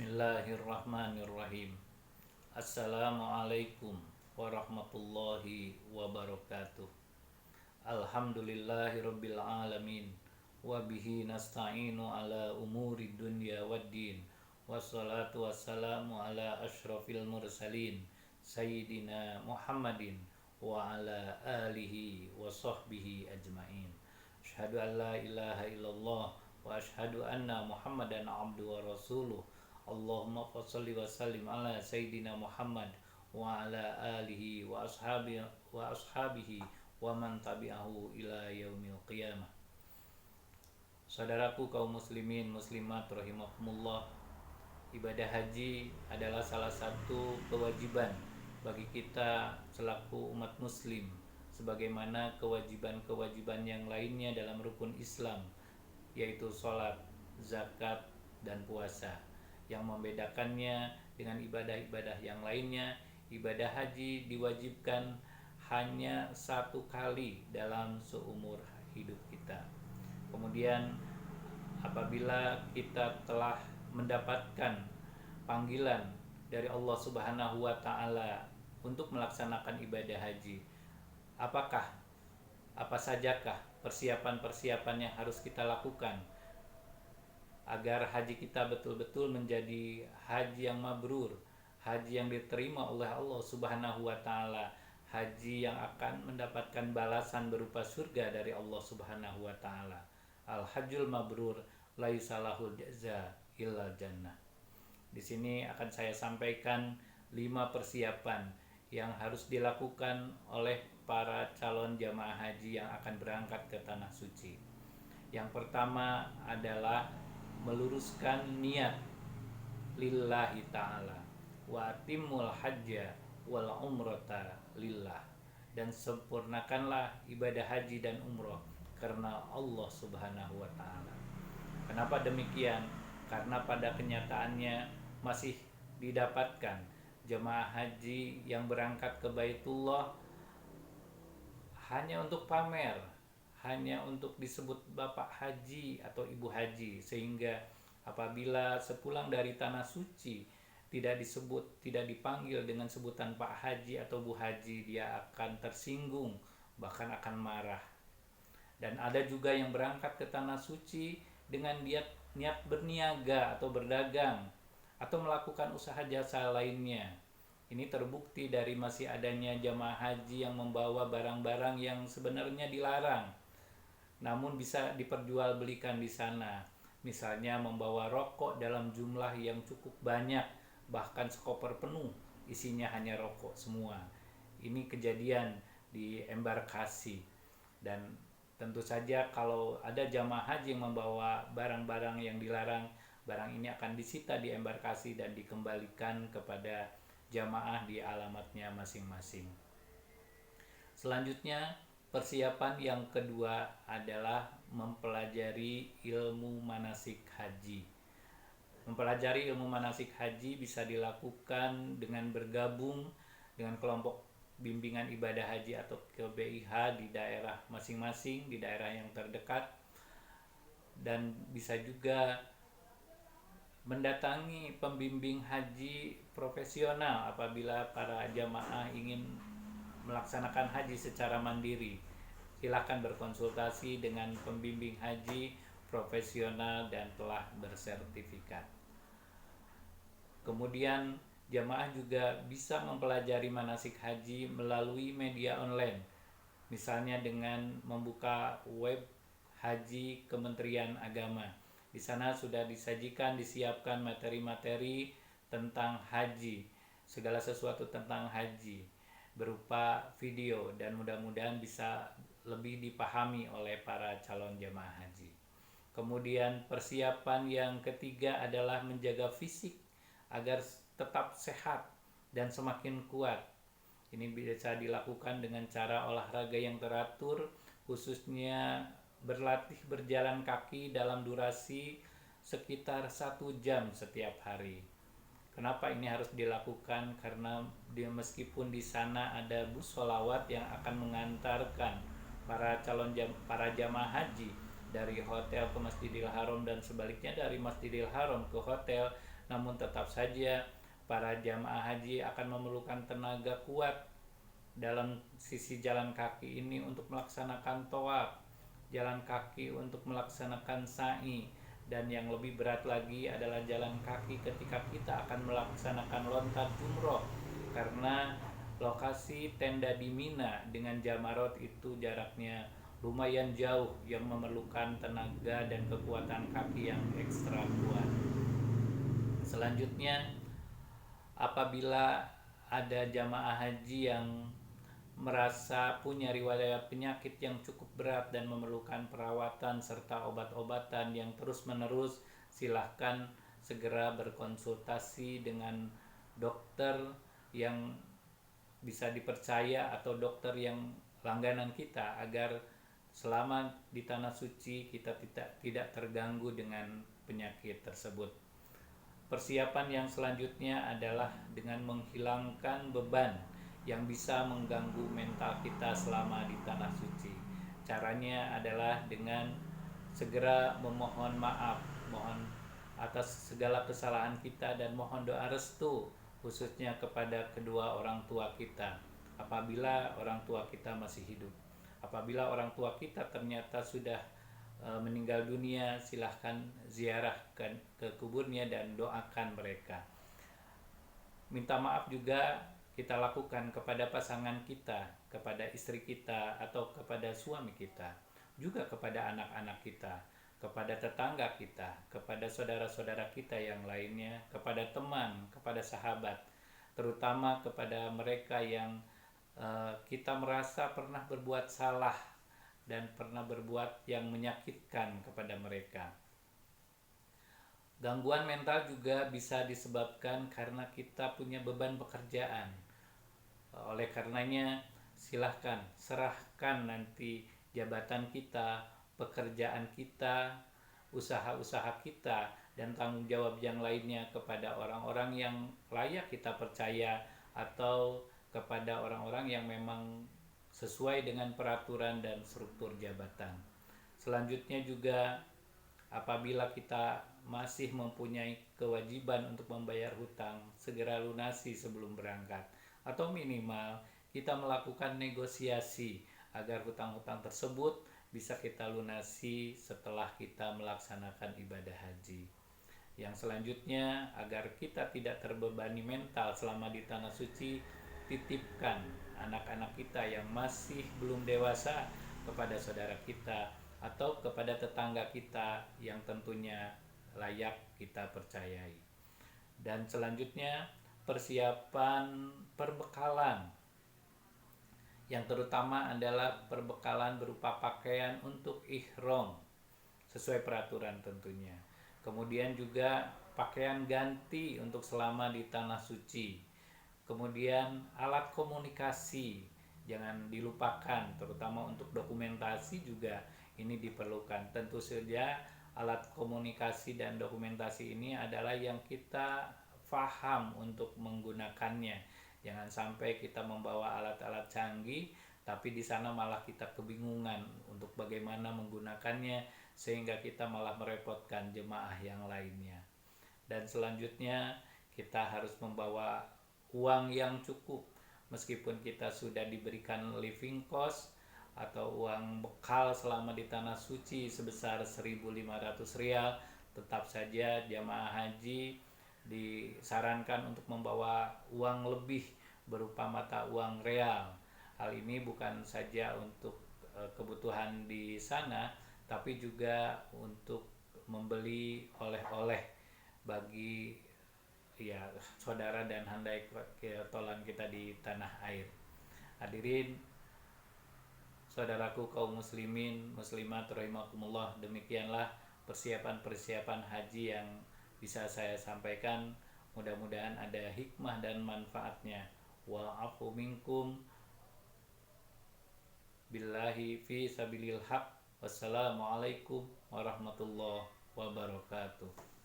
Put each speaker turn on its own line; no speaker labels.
Bismillahirrahmanirrahim. Assalamualaikum warahmatullahi wabarakatuh. Alhamdulillahirabbil alamin. Wa bihi nasta'inu ala umuri dunya waddin. Wassalatu wassalamu ala asyrafil mursalin Sayyidina Muhammadin wa ala alihi wa sahbihi ajmain. Asyhadu an la ilaha illallah wa asyhadu anna Muhammadan abduhu wa rasuluh. Allahumma shalli wa sallim ala Sayyidina Muhammad wa ala alihi wa ashabihi wa man tabi'ahu ila yaumil qiyamah. Saudaraku kaum muslimin muslimat rahimakumullah, ibadah haji adalah salah satu kewajiban bagi kita selaku umat muslim, sebagaimana kewajiban-kewajiban yang lainnya dalam rukun Islam, yaitu sholat, zakat, dan puasa. Yang membedakannya dengan ibadah-ibadah yang lainnya, ibadah haji diwajibkan hanya satu kali dalam seumur hidup kita. Kemudian apabila kita telah mendapatkan panggilan dari Allah Subhanahu wa Ta'ala untuk melaksanakan ibadah haji, apa sajakah persiapan-persiapan yang harus kita lakukan agar haji kita betul-betul menjadi haji yang mabrur, haji yang diterima oleh Allah Subhanahu wa Ta'ala, haji yang akan mendapatkan balasan berupa surga dari Allah Subhanahu wa Ta'ala. Al-hajjul mabrur laisa lahul jaza illa jannah. Di sini akan saya sampaikan 5 persiapan yang harus dilakukan oleh para calon jamaah haji yang akan berangkat ke tanah suci. Yang pertama adalah meluruskan niat lillahi ta'ala, wa atimul hajja wal umrata lillah, dan sempurnakanlah ibadah haji dan umroh karena Allah Subhanahu wa Ta'ala. Kenapa demikian? Karena pada kenyataannya masih didapatkan jemaah haji yang berangkat ke Baitullah hanya untuk pamer, hanya untuk disebut bapak haji atau ibu haji, sehingga apabila sepulang dari tanah suci tidak dipanggil dengan sebutan pak haji atau bu haji, dia akan tersinggung, bahkan akan marah. Dan ada juga yang berangkat ke tanah suci dengan niat berniaga atau berdagang atau melakukan usaha jasa lainnya. Ini terbukti dari masih adanya jamaah haji yang membawa barang-barang yang sebenarnya dilarang, namun bisa diperjualbelikan di sana. Misalnya membawa rokok dalam jumlah yang cukup banyak, bahkan sekoper penuh isinya hanya rokok semua. Ini kejadian di embarkasi. Dan tentu saja kalau ada jamaah haji yang membawa barang-barang yang dilarang, barang ini akan disita di embarkasi dan dikembalikan kepada jamaah di alamatnya masing-masing. Selanjutnya, persiapan yang kedua adalah mempelajari ilmu manasik haji. Mempelajari ilmu manasik haji bisa dilakukan dengan bergabung dengan kelompok bimbingan ibadah haji atau KBIH di daerah masing-masing, di daerah yang terdekat, dan bisa juga mendatangi pembimbing haji profesional apabila para jamaah ingin melaksanakan haji secara mandiri. Silakan berkonsultasi dengan pembimbing haji profesional dan telah bersertifikat. Kemudian jamaah juga bisa mempelajari manasik haji melalui media online, misalnya dengan membuka web haji Kementerian Agama. Di sana sudah disiapkan materi-materi tentang haji, segala sesuatu tentang haji berupa video, dan mudah-mudahan bisa lebih dipahami oleh para calon jamaah haji. Kemudian persiapan yang ketiga adalah menjaga fisik agar tetap sehat dan semakin kuat. Ini bisa dilakukan dengan cara olahraga yang teratur, khususnya berlatih berjalan kaki dalam durasi sekitar 1 jam setiap hari. Kenapa ini harus dilakukan? Karena meskipun di sana ada bus sholawat yang akan mengantarkan para jamaah haji dari hotel ke Masjidil Haram dan sebaliknya dari Masjidil Haram ke hotel, namun tetap saja para jamaah haji akan memerlukan tenaga kuat dalam sisi jalan kaki ini untuk melaksanakan tawaf, jalan kaki untuk melaksanakan sa'i, dan yang lebih berat lagi adalah jalan kaki ketika kita akan melaksanakan lontar jumroh, karena lokasi tenda di Mina dengan Jamarot itu jaraknya lumayan jauh yang memerlukan tenaga dan kekuatan kaki yang ekstra kuat. Selanjutnya, apabila ada jamaah haji yang merasa punya riwayat penyakit yang cukup berat dan memerlukan perawatan serta obat-obatan yang terus-menerus, silahkan segera berkonsultasi dengan dokter yang bisa dipercaya atau dokter yang langganan kita, agar selama di tanah suci kita tidak terganggu dengan penyakit tersebut. Persiapan yang selanjutnya adalah dengan menghilangkan beban yang bisa mengganggu mental kita selama di tanah suci. Caranya adalah dengan segera memohon maaf, mohon atas segala kesalahan kita, dan mohon doa restu khususnya kepada kedua orang tua kita apabila orang tua kita masih hidup. Apabila orang tua kita ternyata sudah meninggal dunia, silahkan ziarah ke kuburnya dan doakan mereka. Minta maaf juga kita lakukan kepada pasangan kita, kepada istri kita, atau kepada suami kita, juga kepada anak-anak kita, kepada tetangga kita, kepada saudara-saudara kita yang lainnya, kepada teman, kepada sahabat, terutama kepada mereka yang kita merasa pernah berbuat salah dan pernah berbuat yang menyakitkan kepada mereka. Gangguan mental juga bisa disebabkan karena kita punya beban pekerjaan. Oleh karenanya, silahkan serahkan nanti jabatan kita, pekerjaan kita, usaha-usaha kita, dan tanggung jawab yang lainnya kepada orang-orang yang layak kita percaya, atau kepada orang-orang yang memang sesuai dengan peraturan dan struktur jabatan. Selanjutnya juga, apabila kita masih mempunyai kewajiban untuk membayar hutang, segera lunasi sebelum berangkat, atau minimal kita melakukan negosiasi agar hutang-hutang tersebut bisa kita lunasi setelah kita melaksanakan ibadah haji. Yang selanjutnya, agar kita tidak terbebani mental selama di tanah suci, titipkan anak-anak kita yang masih belum dewasa kepada saudara kita atau kepada tetangga kita yang tentunya layak kita percayai. Dan selanjutnya, persiapan perbekalan, yang terutama adalah perbekalan berupa pakaian untuk ihram sesuai peraturan tentunya. Kemudian juga pakaian ganti untuk selama di tanah suci. Kemudian alat komunikasi jangan dilupakan, terutama untuk dokumentasi juga ini diperlukan. Tentu saja alat komunikasi dan dokumentasi ini adalah yang kita paham untuk menggunakannya. Jangan sampai kita membawa alat-alat canggih tapi di sana malah kita kebingungan untuk bagaimana menggunakannya, sehingga kita malah merepotkan jemaah yang lainnya. Dan selanjutnya kita harus membawa uang yang cukup, meskipun kita sudah diberikan living cost atau uang bekal selama di tanah suci sebesar 1.500 rial, tetap saja jamaah haji disarankan untuk membawa uang lebih berupa mata uang real. Hal ini bukan saja untuk kebutuhan di sana, tapi juga untuk membeli oleh-oleh bagi saudara dan handai tolan kita di tanah air. Hadirin saudaraku kaum muslimin muslimat rahimakumullah, demikianlah persiapan-persiapan haji yang bisa saya sampaikan. Mudah-mudahan ada hikmah dan manfaatnya. Wa'afu minkum billahi fi sabilil haq. Wassalamualaikum warahmatullahi wabarakatuh.